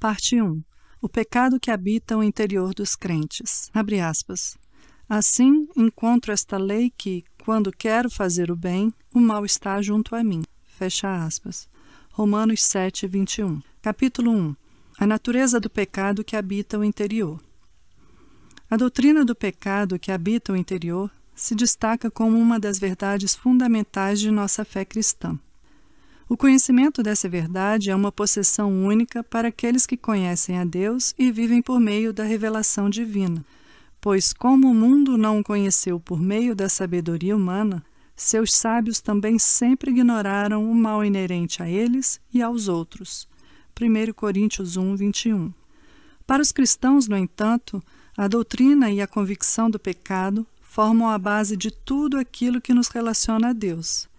Parte 1. O pecado que habita o interior dos crentes. Abre aspas. Assim, encontro esta lei que, quando quero fazer o bem, o mal está junto a mim. Fecha aspas. Romanos 7, 21. Capítulo 1. A natureza do pecado que habita o interior. A doutrina do pecado que habita o interior se destaca como uma das verdades fundamentais de nossa fé cristã. O conhecimento dessa verdade é uma possessão única para aqueles que conhecem a Deus e vivem por meio da revelação divina, pois como o mundo não o conheceu por meio da sabedoria humana, seus sábios também sempre ignoraram o mal inerente a eles e aos outros. 1 Coríntios 1, 21. Para os cristãos, no entanto, a doutrina e a convicção do pecado formam a base de tudo aquilo que nos relaciona a Deus,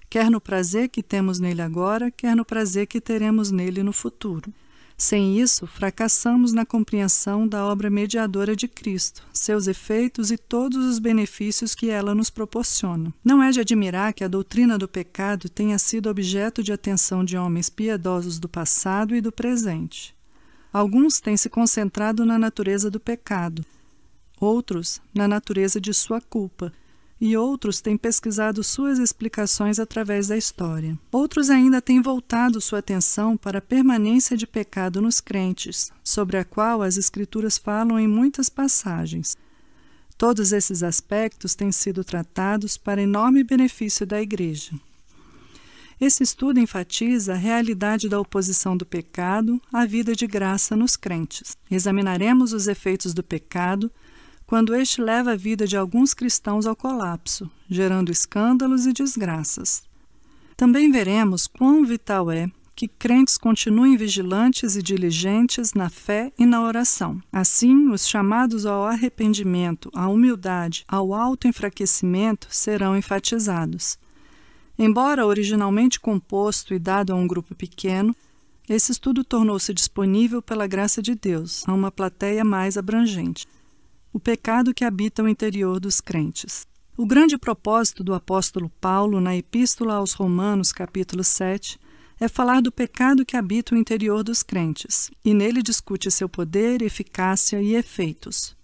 quer no prazer que temos nele agora, quer no prazer que teremos nele no futuro. Sem isso, fracassamos na compreensão da obra mediadora de Cristo, seus efeitos e todos os benefícios que ela nos proporciona. Não é de admirar que a doutrina do pecado tenha sido objeto de atenção de homens piedosos do passado e do presente. Alguns têm se concentrado na natureza do pecado, outros na natureza de sua culpa, e outros têm pesquisado suas explicações através da história. Outros ainda têm voltado sua atenção para a permanência de pecado nos crentes, sobre a qual as Escrituras falam em muitas passagens. Todos esses aspectos têm sido tratados para enorme benefício da Igreja. Esse estudo enfatiza a realidade da oposição do pecado à vida de graça nos crentes. Examinaremos os efeitos do pecado quando este leva a vida de alguns cristãos ao colapso, gerando escândalos e desgraças. Também veremos quão vital é que crentes continuem vigilantes e diligentes na fé e na oração. Assim, os chamados ao arrependimento, à humildade, ao autoenfraquecimento serão enfatizados. Embora originalmente composto e dado a um grupo pequeno, esse estudo tornou-se disponível pela graça de Deus a uma plateia mais abrangente. O pecado que habita o interior dos crentes. O grande propósito do apóstolo Paulo na Epístola aos Romanos, capítulo 7, é falar do pecado que habita o interior dos crentes, e nele discute seu poder, eficácia e efeitos.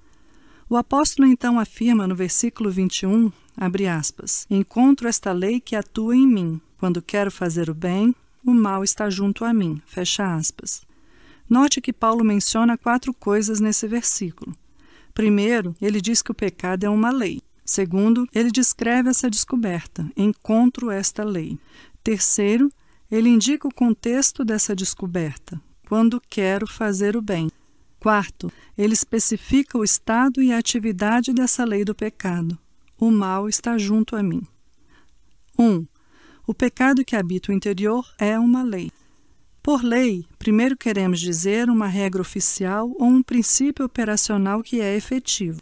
O apóstolo então afirma no versículo 21, abre aspas, encontro esta lei que atua em mim, quando quero fazer o bem, o mal está junto a mim, fecha aspas. Note que Paulo menciona 4 coisas nesse versículo. Primeiro, ele diz que o pecado é uma lei. Segundo, ele descreve essa descoberta, encontro esta lei. Terceiro, ele indica o contexto dessa descoberta, quando quero fazer o bem. Quarto, ele especifica o estado e a atividade dessa lei do pecado. O mal está junto a mim. 1. O pecado que habita o interior é uma lei. Por lei, primeiro queremos dizer uma regra oficial ou um princípio operacional que é efetivo.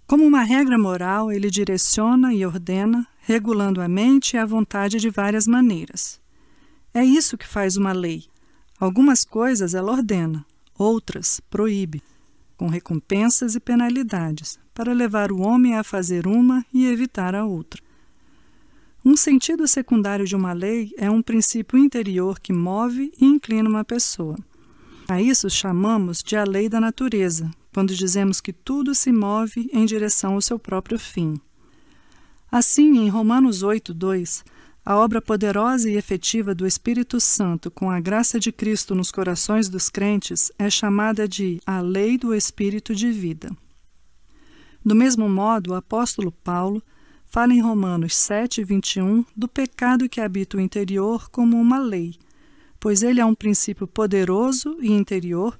Como uma regra moral, ele direciona e ordena, regulando a mente e a vontade de várias maneiras. É isso que faz uma lei. Algumas coisas ela ordena, outras proíbe, com recompensas e penalidades, para levar o homem a fazer uma e evitar a outra. Um sentido secundário de uma lei é um princípio interior que move e inclina uma pessoa. A isso chamamos de a lei da natureza, quando dizemos que tudo se move em direção ao seu próprio fim. Assim, em Romanos 8, 2, a obra poderosa e efetiva do Espírito Santo com a graça de Cristo nos corações dos crentes é chamada de a lei do Espírito de vida. Do mesmo modo, o apóstolo Paulo fala em Romanos 7, 21, do pecado que habita o interior como uma lei, pois ele é um princípio poderoso e interior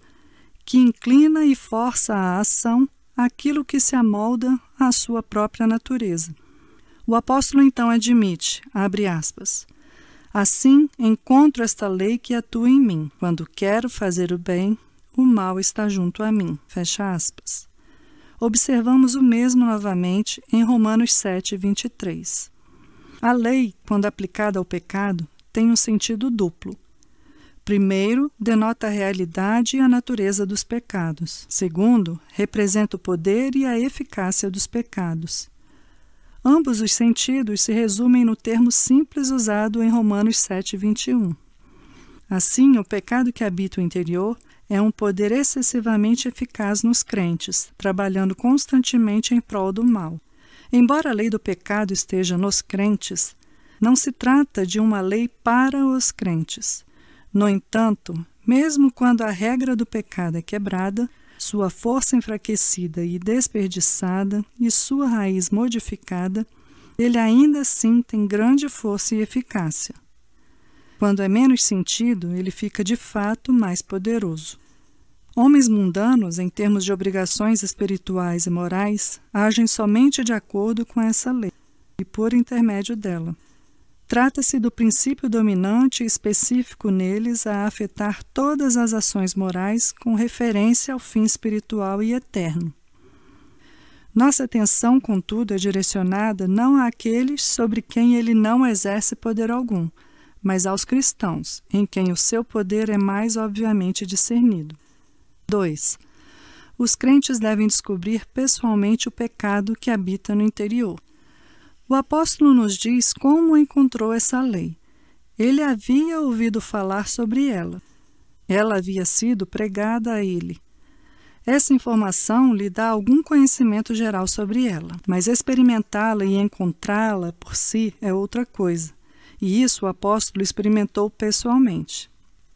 que inclina e força a ação aquilo que se amolda à sua própria natureza. O apóstolo então admite, abre aspas, assim encontro esta lei que atua em mim, quando quero fazer o bem, o mal está junto a mim, fecha aspas. Observamos o mesmo novamente em Romanos 7, 23. A lei, quando aplicada ao pecado, tem um sentido duplo. Primeiro, denota a realidade e a natureza dos pecados. Segundo, representa o poder e a eficácia dos pecados. Ambos os sentidos se resumem no termo simples usado em Romanos 7, 21. Assim, o pecado que habita o interior é um poder excessivamente eficaz nos crentes, trabalhando constantemente em prol do mal. Embora a lei do pecado esteja nos crentes, não se trata de uma lei para os crentes. No entanto, mesmo quando a regra do pecado é quebrada, sua força enfraquecida e desperdiçada e sua raiz modificada, ele ainda assim tem grande força e eficácia. Quando é menos sentido, ele fica de fato mais poderoso. Homens mundanos, em termos de obrigações espirituais e morais, agem somente de acordo com essa lei e por intermédio dela. Trata-se do princípio dominante e específico neles a afetar todas as ações morais com referência ao fim espiritual e eterno. Nossa atenção, contudo, é direcionada não àqueles sobre quem ele não exerce poder algum, mas aos cristãos, em quem o seu poder é mais obviamente discernido. 2. Os crentes devem descobrir pessoalmente o pecado que habita no interior. O apóstolo nos diz como encontrou essa lei. Ele havia ouvido falar sobre ela. Ela havia sido pregada a ele. Essa informação lhe dá algum conhecimento geral sobre ela, mas experimentá-la e encontrá-la por si é outra coisa. E isso o apóstolo experimentou pessoalmente.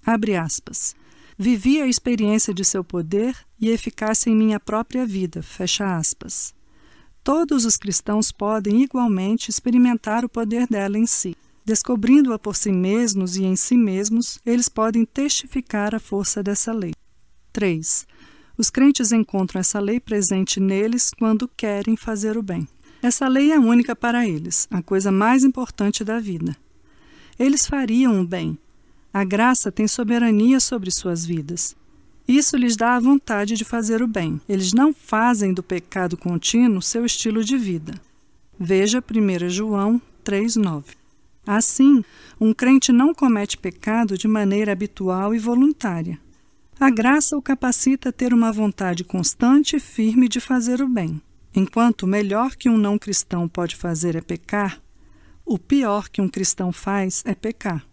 Abre aspas. Vivi a experiência de seu poder e eficácia em minha própria vida. Fecha aspas. Todos os cristãos podem igualmente experimentar o poder dela em si. Descobrindo-a por si mesmos e em si mesmos, eles podem testificar a força dessa lei. 3. Os crentes encontram essa lei presente neles quando querem fazer o bem. Essa lei é única para eles, a coisa mais importante da vida. Eles fariam o bem. A graça tem soberania sobre suas vidas. Isso lhes dá a vontade de fazer o bem. Eles não fazem do pecado contínuo seu estilo de vida. Veja 1 João 3,9. Assim, um crente não comete pecado de maneira habitual e voluntária. A graça o capacita a ter uma vontade constante e firme de fazer o bem. Enquanto o melhor que um não cristão pode fazer é pecar, o pior que um cristão faz é pecar.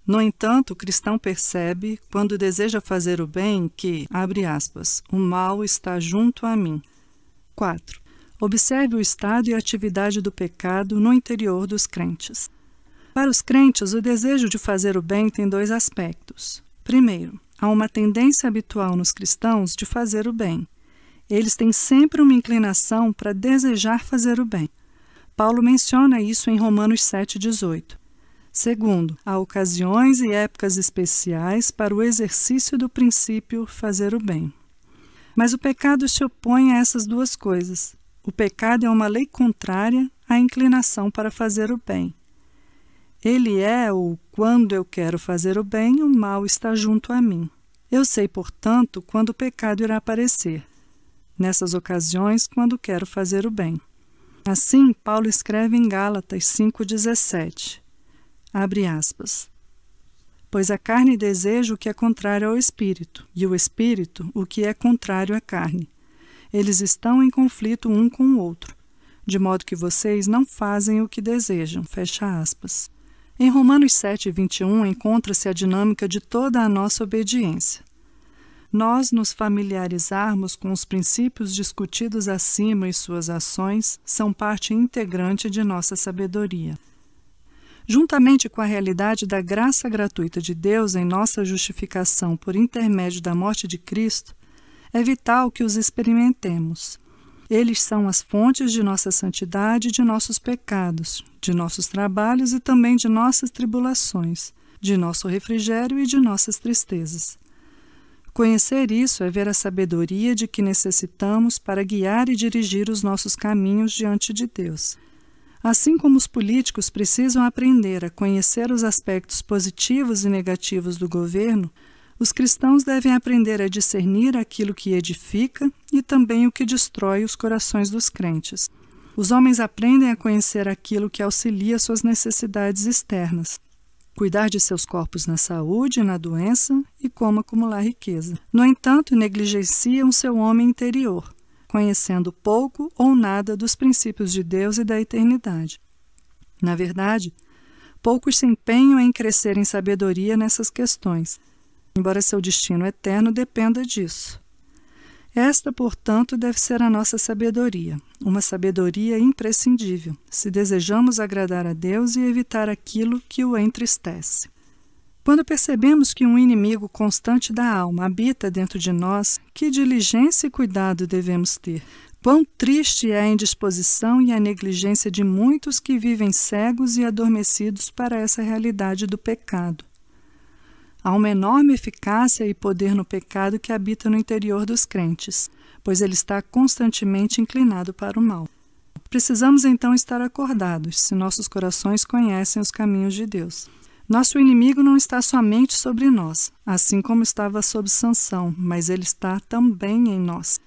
No entanto, o cristão percebe, quando deseja fazer o bem, que, abre aspas, o mal está junto a mim. 4. Observe o estado e a atividade do pecado no interior dos crentes. Para os crentes, o desejo de fazer o bem tem dois aspectos. Primeiro, há uma tendência habitual nos cristãos de fazer o bem. Eles têm sempre uma inclinação para desejar fazer o bem. Paulo menciona isso em Romanos 7,18. Segundo, há ocasiões e épocas especiais para o exercício do princípio fazer o bem. Mas o pecado se opõe a essas duas coisas. O pecado é uma lei contrária à inclinação para fazer o bem. Ele é o quando eu quero fazer o bem, o mal está junto a mim. Eu sei, portanto, quando o pecado irá aparecer. Nessas ocasiões, quando quero fazer o bem. Assim, Paulo escreve em Gálatas 5,17. Abre aspas. Pois a carne deseja o que é contrário ao espírito, e o espírito o que é contrário à carne. Eles estão em conflito um com o outro, de modo que vocês não fazem o que desejam. Fecha aspas. Em Romanos 7,21 encontra-se a dinâmica de toda a nossa obediência. Nós nos familiarizarmos com os princípios discutidos acima e suas ações são parte integrante de nossa sabedoria. Juntamente com a realidade da graça gratuita de Deus em nossa justificação por intermédio da morte de Cristo, é vital que os experimentemos. Eles são as fontes de nossa santidade e de nossos pecados, de nossos trabalhos e também de nossas tribulações, de nosso refrigério e de nossas tristezas. Conhecer isso é ver a sabedoria de que necessitamos para guiar e dirigir os nossos caminhos diante de Deus. Assim como os políticos precisam aprender a conhecer os aspectos positivos e negativos do governo, os cristãos devem aprender a discernir aquilo que edifica e também o que destrói os corações dos crentes. Os homens aprendem a conhecer aquilo que auxilia suas necessidades externas, cuidar de seus corpos na saúde e na doença e como acumular riqueza. No entanto, negligenciam seu homem interior, conhecendo pouco ou nada dos princípios de Deus e da eternidade. Na verdade, poucos se empenham em crescer em sabedoria nessas questões. embora seu destino eterno dependa disso. Esta, portanto, deve ser a nossa sabedoria, uma sabedoria imprescindível, se desejamos agradar a Deus e evitar aquilo que o entristece. Quando percebemos que um inimigo constante da alma habita dentro de nós, que diligência e cuidado devemos ter? Quão triste é a indisposição e a negligência de muitos que vivem cegos e adormecidos para essa realidade do pecado. Há uma enorme eficácia e poder no pecado que habita no interior dos crentes, pois ele está constantemente inclinado para o mal. Precisamos então estar acordados, se nossos corações conhecem os caminhos de Deus. Nosso inimigo não está somente sobre nós, assim como estava sob Sansão, mas ele está também em nós.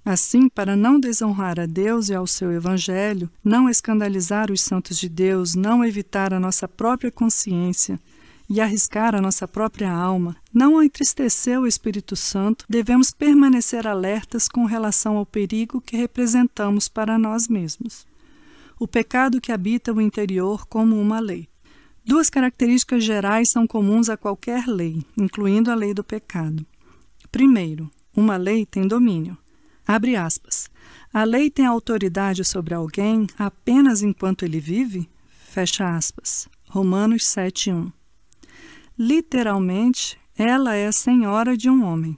Assim, para não desonrar a Deus e ao seu Evangelho, não escandalizar os santos de Deus, não evitar a nossa própria consciência e arriscar a nossa própria alma, não entristecer o Espírito Santo, devemos permanecer alertas com relação ao perigo que representamos para nós mesmos. O pecado que habita o interior como uma lei. Duas características gerais são comuns a qualquer lei, incluindo a lei do pecado. Primeiro, uma lei tem domínio. Abre aspas. A lei tem autoridade sobre alguém apenas enquanto ele vive? Fecha aspas. Romanos 7:1. Literalmente, ela é a senhora de um homem.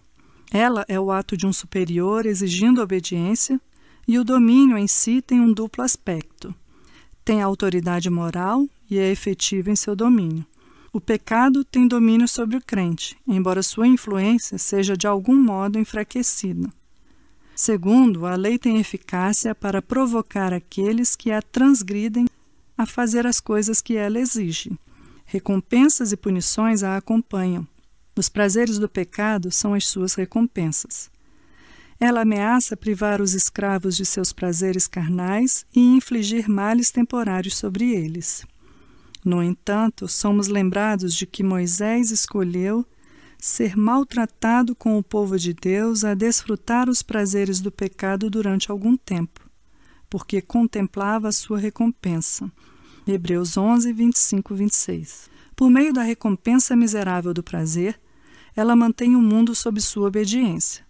Ela é o ato de um superior exigindo obediência, e o domínio em si tem um duplo aspecto. Tem autoridade moral e é efetivo em seu domínio. O pecado tem domínio sobre o crente, embora sua influência seja de algum modo enfraquecida. Segundo, a lei tem eficácia para provocar aqueles que a transgridem a fazer as coisas que ela exige. Recompensas e punições a acompanham. Os prazeres do pecado são as suas recompensas. Ela ameaça privar os escravos de seus prazeres carnais e infligir males temporários sobre eles. No entanto, somos lembrados de que Moisés escolheu ser maltratado com o povo de Deus a desfrutar os prazeres do pecado durante algum tempo, porque contemplava a sua recompensa. Hebreus 11, 25, 26. Por meio da recompensa miserável do prazer, ela mantém o mundo sob sua obediência.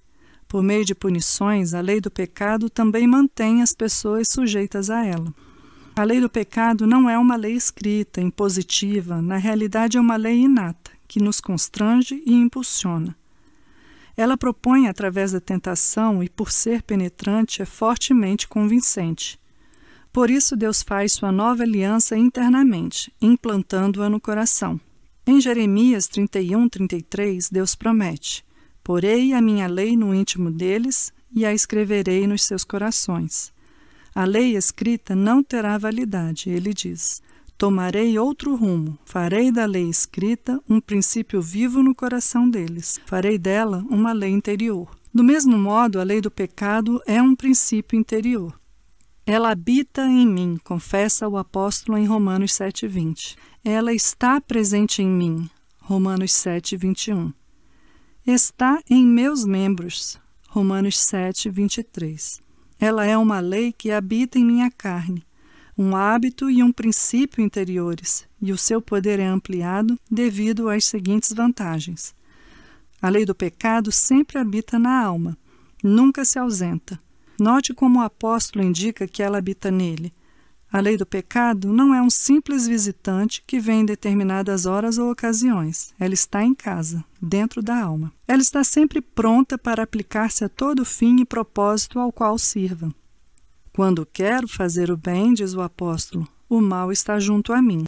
Por meio de punições, a lei do pecado também mantém as pessoas sujeitas a ela. A lei do pecado não é uma lei escrita, impositiva, na realidade é uma lei inata, que nos constrange e impulsiona. Ela propõe através da tentação e, por ser penetrante, é fortemente convincente. Por isso Deus faz sua nova aliança internamente, implantando-a no coração. Em Jeremias 31, 33, Deus promete: porei a minha lei no íntimo deles e a escreverei nos seus corações. A lei escrita não terá validade, ele diz. Tomarei outro rumo, farei da lei escrita um princípio vivo no coração deles. Farei dela uma lei interior. Do mesmo modo, a lei do pecado é um princípio interior. Ela habita em mim, confessa o apóstolo em Romanos 7:20. Ela está presente em mim, Romanos 7:21. Está em meus membros, Romanos 7:23. Ela é uma lei que habita em minha carne, um hábito e um princípio interiores, e o seu poder é ampliado devido às seguintes vantagens. A lei do pecado sempre habita na alma, nunca se ausenta. Note como o apóstolo indica que ela habita nele. A lei do pecado não é um simples visitante que vem em determinadas horas ou ocasiões. Ela está em casa, dentro da alma. Ela está sempre pronta para aplicar-se a todo fim e propósito ao qual sirva. Quando quero fazer o bem, diz o apóstolo, o mal está junto a mim.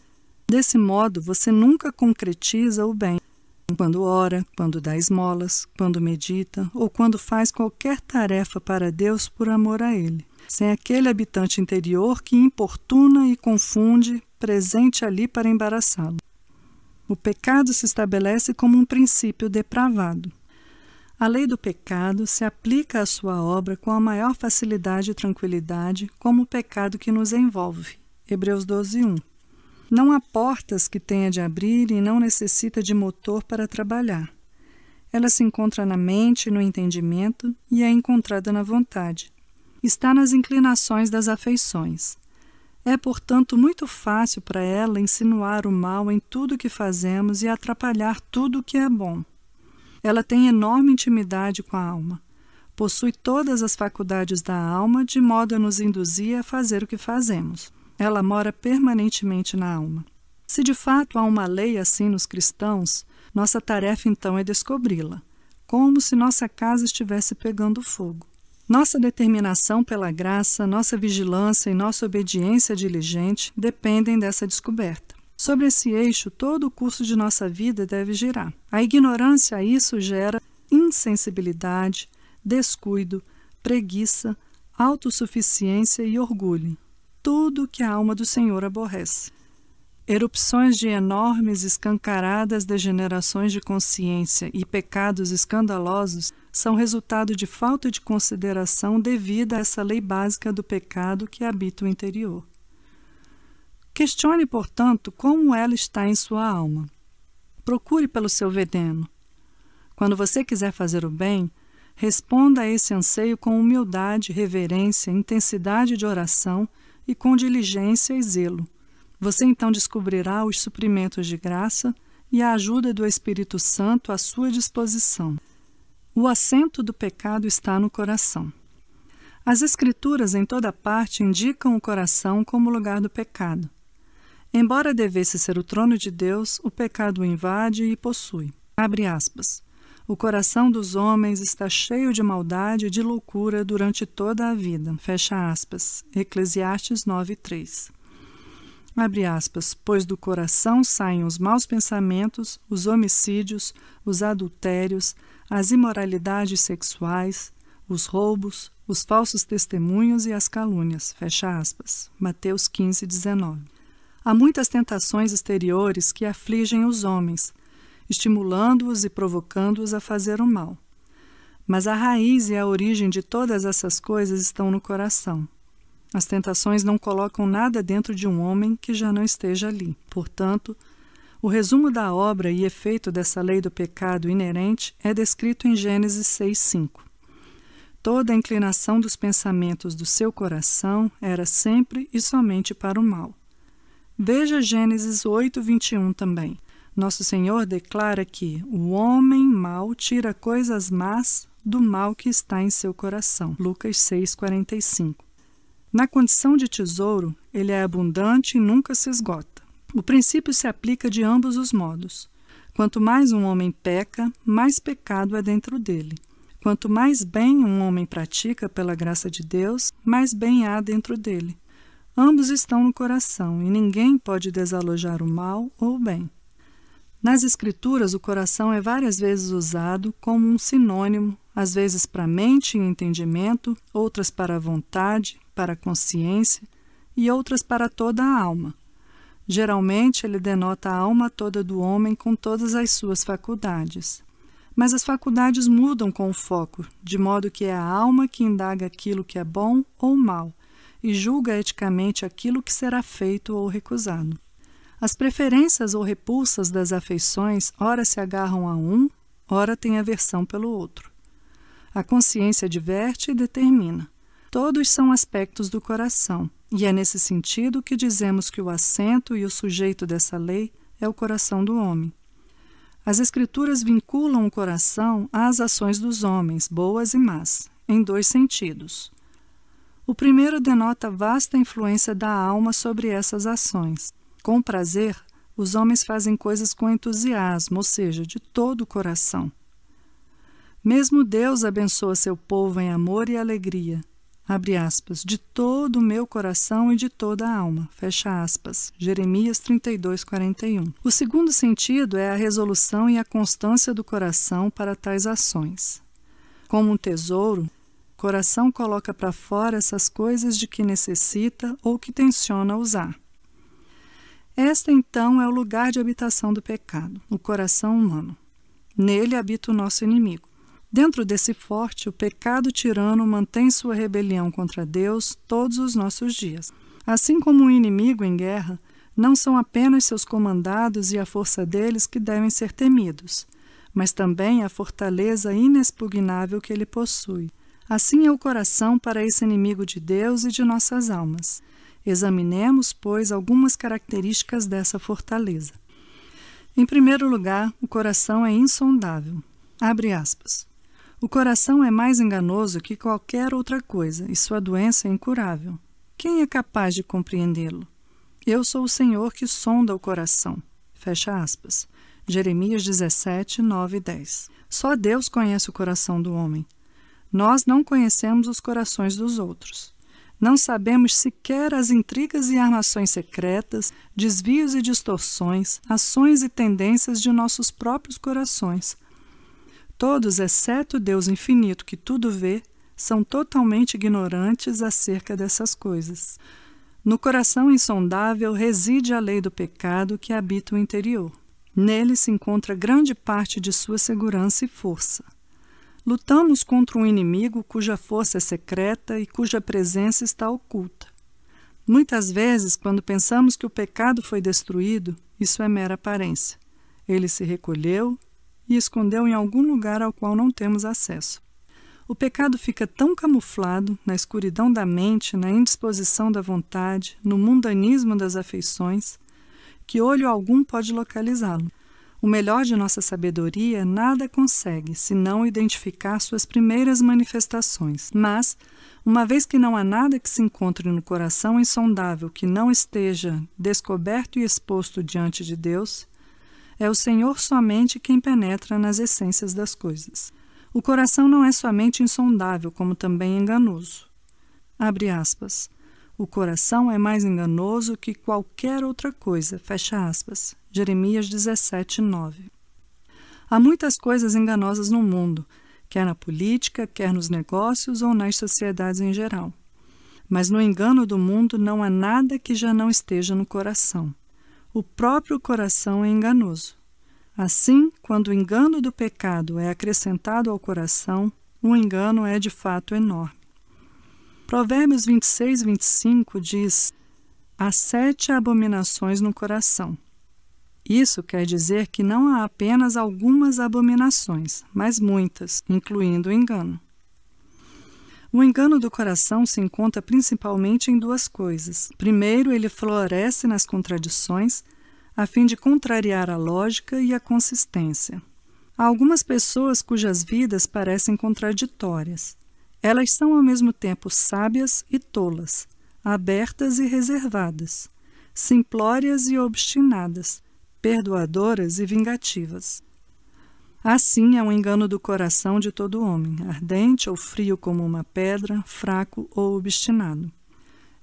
Desse modo, você nunca concretiza o bem. Quando ora, quando dá esmolas, quando medita ou quando faz qualquer tarefa para Deus por amor a Ele. Sem aquele habitante interior que importuna e confunde, presente ali para embaraçá-lo. O pecado se estabelece como um princípio depravado. A lei do pecado se aplica à sua obra com a maior facilidade e tranquilidade, como o pecado que nos envolve. Hebreus 12:1. Não há portas que tenha de abrir e não necessita de motor para trabalhar. Ela se encontra na mente e no entendimento e é encontrada na vontade. Está nas inclinações das afeições. É, portanto, muito fácil para ela insinuar o mal em tudo o que fazemos e atrapalhar tudo o que é bom. Ela tem enorme intimidade com a alma. Possui todas as faculdades da alma, de modo a nos induzir a fazer o que fazemos. Ela mora permanentemente na alma. Se de fato há uma lei assim nos cristãos, nossa tarefa então é descobri-la, como se nossa casa estivesse pegando fogo. Nossa determinação pela graça, nossa vigilância e nossa obediência diligente dependem dessa descoberta. Sobre esse eixo, todo o curso de nossa vida deve girar. A ignorância a isso gera insensibilidade, descuido, preguiça, autossuficiência e orgulho. Tudo que a alma do Senhor aborrece. Erupções de enormes, escancaradas degenerações de consciência e pecados escandalosos são resultado de falta de consideração devida a essa lei básica do pecado que habita o interior. Questione, portanto, como ela está em sua alma. Procure pelo seu veneno. Quando você quiser fazer o bem, responda a esse anseio com humildade, reverência, intensidade de oração e com diligência e zelo. Você então descobrirá os suprimentos de graça e a ajuda do Espírito Santo à sua disposição. O assento do pecado está no coração. As Escrituras em toda parte indicam o coração como lugar do pecado. Embora devesse ser o trono de Deus, o pecado o invade e possui. Abre aspas. O coração dos homens está cheio de maldade e de loucura durante toda a vida. Fecha aspas. Eclesiastes 9:3. Abre aspas, pois do coração saem os maus pensamentos, os homicídios, os adultérios, as imoralidades sexuais, os roubos, os falsos testemunhos e as calúnias. Fecha aspas. Mateus 15:19. Há muitas tentações exteriores que afligem os homens, estimulando-os e provocando-os a fazer o mal. Mas a raiz e a origem de todas essas coisas estão no coração. As tentações não colocam nada dentro de um homem que já não esteja ali. Portanto, o resumo da obra e efeito dessa lei do pecado inerente é descrito em Gênesis 6:5. Toda a inclinação dos pensamentos do seu coração era sempre e somente para o mal. Veja Gênesis 8:21 também. Nosso Senhor declara que o homem mau tira coisas más do mal que está em seu coração. Lucas 6:45. Na condição de tesouro, ele é abundante e nunca se esgota. O princípio se aplica de ambos os modos. Quanto mais um homem peca, mais pecado é dentro dele. Quanto mais bem um homem pratica pela graça de Deus, mais bem há dentro dele. Ambos estão no coração e ninguém pode desalojar o mal ou o bem. Nas Escrituras, o coração é várias vezes usado como um sinônimo, às vezes para a mente e entendimento, outras para a vontade, para a consciência e outras para toda a alma. Geralmente, ele denota a alma toda do homem com todas as suas faculdades. Mas as faculdades mudam com o foco, de modo que é a alma que indaga aquilo que é bom ou mal e julga eticamente aquilo que será feito ou recusado. As preferências ou repulsas das afeições ora se agarram a um, ora têm aversão pelo outro. A consciência diverte e determina. Todos são aspectos do coração, e é nesse sentido que dizemos que o assento e o sujeito dessa lei é o coração do homem. As Escrituras vinculam o coração às ações dos homens, boas e más, em dois sentidos. O primeiro denota vasta influência da alma sobre essas ações. Com prazer, os homens fazem coisas com entusiasmo, ou seja, de todo o coração. Mesmo Deus abençoa seu povo em amor e alegria. Abre aspas, de todo o meu coração e de toda a alma. Fecha aspas. Jeremias 32:41. O segundo sentido é a resolução e a constância do coração para tais ações. Como um tesouro, o coração coloca para fora essas coisas de que necessita ou que tenciona usar. Esta, então, é o lugar de habitação do pecado, o coração humano. Nele habita o nosso inimigo. Dentro desse forte, o pecado tirano mantém sua rebelião contra Deus todos os nossos dias. Assim como um inimigo em guerra, não são apenas seus comandados e a força deles que devem ser temidos, mas também a fortaleza inexpugnável que ele possui. Assim é o coração para esse inimigo de Deus e de nossas almas. Examinemos, pois, algumas características dessa fortaleza. Em primeiro lugar, o coração é insondável. Abre aspas. O coração é mais enganoso que qualquer outra coisa, e sua doença é incurável. Quem é capaz de compreendê-lo? Eu sou o Senhor que sonda o coração. Fecha aspas. Jeremias 17, 9 e 10. Só Deus conhece o coração do homem. Nós não conhecemos os corações dos outros. Não sabemos sequer as intrigas e armações secretas, desvios e distorções, ações e tendências de nossos próprios corações. Todos, exceto Deus infinito que tudo vê, são totalmente ignorantes acerca dessas coisas. No coração insondável reside a lei do pecado que habita o interior. Nele se encontra grande parte de sua segurança e força. Lutamos contra um inimigo cuja força é secreta e cuja presença está oculta. Muitas vezes, quando pensamos que o pecado foi destruído, isso é mera aparência. Ele se recolheu e escondeu em algum lugar ao qual não temos acesso. O pecado fica tão camuflado na escuridão da mente, na indisposição da vontade, no mundanismo das afeições, que olho algum pode localizá-lo. O melhor de nossa sabedoria nada consegue, senão identificar suas primeiras manifestações. Mas, uma vez que não há nada que se encontre no coração insondável que não esteja descoberto e exposto diante de Deus, é o Senhor somente quem penetra nas essências das coisas. O coração não é somente insondável, como também enganoso. Abre aspas. O coração é mais enganoso que qualquer outra coisa. Fecha aspas. Jeremias 17, 9. Há muitas coisas enganosas no mundo, quer na política, quer nos negócios ou nas sociedades em geral. Mas no engano do mundo não há nada que já não esteja no coração. O próprio coração é enganoso. Assim, quando o engano do pecado é acrescentado ao coração, o engano é de fato enorme. Provérbios 26, 25 diz: há 7 abominações no coração. Isso quer dizer que não há apenas algumas abominações, mas muitas, incluindo o engano. O engano do coração se encontra principalmente em 2 coisas. Primeiro, ele floresce nas contradições, a fim de contrariar a lógica e a consistência. Há algumas pessoas cujas vidas parecem contraditórias. Elas são ao mesmo tempo sábias e tolas, abertas e reservadas, simplórias e obstinadas, perdoadoras e vingativas. Assim é o engano do coração de todo homem, ardente ou frio como uma pedra, fraco ou obstinado.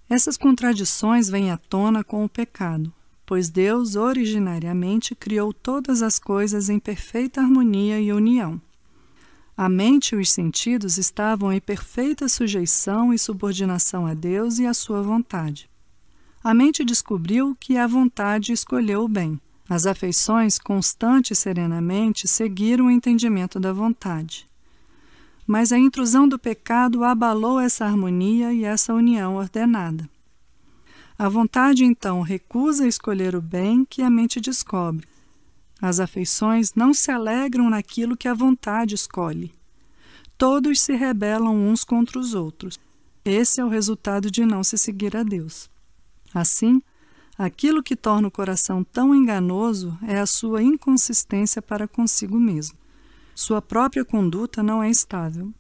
Essas contradições vêm à tona com o pecado, pois Deus originariamente criou todas as coisas em perfeita harmonia e união. A mente e os sentidos estavam em perfeita sujeição e subordinação a Deus e à sua vontade. A mente descobriu que a vontade escolheu o bem. As afeições, constante e serenamente, seguiram o entendimento da vontade. Mas a intrusão do pecado abalou essa harmonia e essa união ordenada. A vontade, então, recusa escolher o bem que a mente descobre. As afeições não se alegram naquilo que a vontade escolhe. Todos se rebelam uns contra os outros. Esse é o resultado de não se seguir a Deus. Assim, aquilo que torna o coração tão enganoso é a sua inconsistência para consigo mesmo. Sua própria conduta não é estável.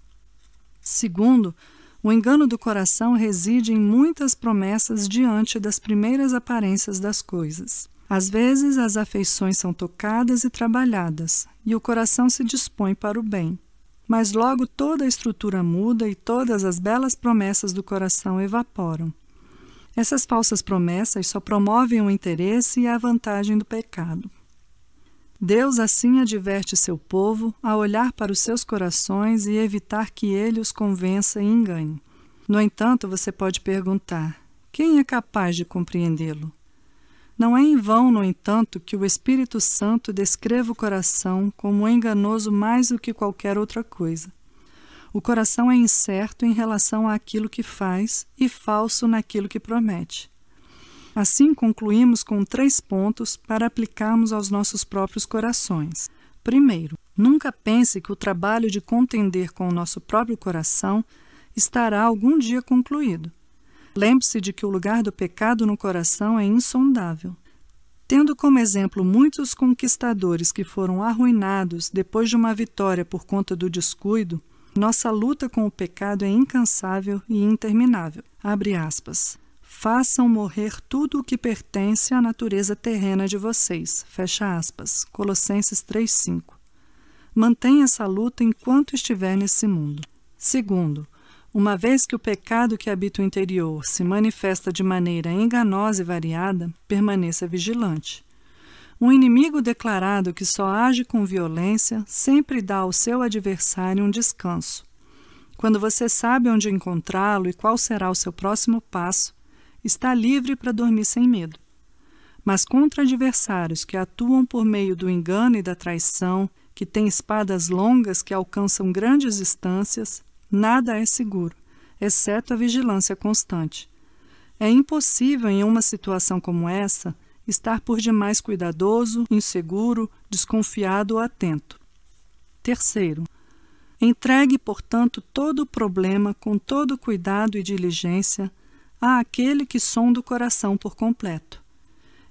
Segundo, o engano do coração reside em muitas promessas diante das primeiras aparências das coisas. Às vezes, as afeições são tocadas e trabalhadas, e o coração se dispõe para o bem. Mas logo toda a estrutura muda e todas as belas promessas do coração evaporam. Essas falsas promessas só promovem o interesse e a vantagem do pecado. Deus assim adverte seu povo a olhar para os seus corações e evitar que ele os convença e engane. No entanto, você pode perguntar: quem é capaz de compreendê-lo? Não é em vão, no entanto, que o Espírito Santo descreva o coração como enganoso mais do que qualquer outra coisa. O coração é incerto em relação àquilo que faz e falso naquilo que promete. Assim, concluímos com 3 pontos para aplicarmos aos nossos próprios corações. Primeiro, nunca pense que o trabalho de contender com o nosso próprio coração estará algum dia concluído. Lembre-se de que o lugar do pecado no coração é insondável. Tendo como exemplo muitos conquistadores que foram arruinados depois de uma vitória por conta do descuido, nossa luta com o pecado é incansável e interminável. Abre aspas. Façam morrer tudo o que pertence à natureza terrena de vocês. Fecha aspas. Colossenses 3:5. Mantenha essa luta enquanto estiver nesse mundo. Segundo, uma vez que o pecado que habita o interior se manifesta de maneira enganosa e variada, permaneça vigilante. Um inimigo declarado que só age com violência sempre dá ao seu adversário um descanso. Quando você sabe onde encontrá-lo e qual será o seu próximo passo, está livre para dormir sem medo. Mas contra adversários que atuam por meio do engano e da traição, que têm espadas longas que alcançam grandes distâncias, nada é seguro, exceto a vigilância constante. É impossível, em uma situação como essa, estar por demais cuidadoso, inseguro, desconfiado ou atento. Terceiro, entregue, portanto, todo o problema com todo cuidado e diligência àquele que sonda o coração por completo.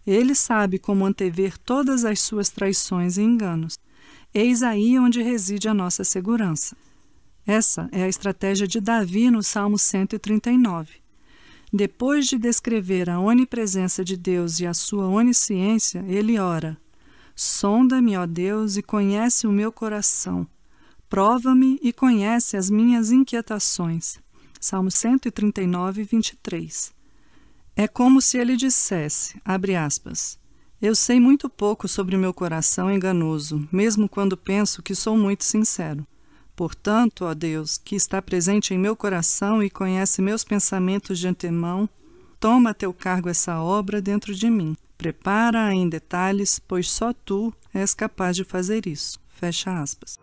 Ele sabe como antever todas as suas traições e enganos. Eis aí onde reside a nossa segurança. Essa é a estratégia de Davi no Salmo 139. Depois de descrever a onipresença de Deus e a sua onisciência, ele ora: sonda-me, ó Deus, e conhece o meu coração. Prova-me e conhece as minhas inquietações. Salmo 139, 23. É como se ele dissesse, abre aspas, eu sei muito pouco sobre o meu coração enganoso, mesmo quando penso que sou muito sincero. Portanto, ó Deus, que está presente em meu coração e conhece meus pensamentos de antemão, toma a teu cargo essa obra dentro de mim. Prepara-a em detalhes, pois só tu és capaz de fazer isso. Fecha aspas.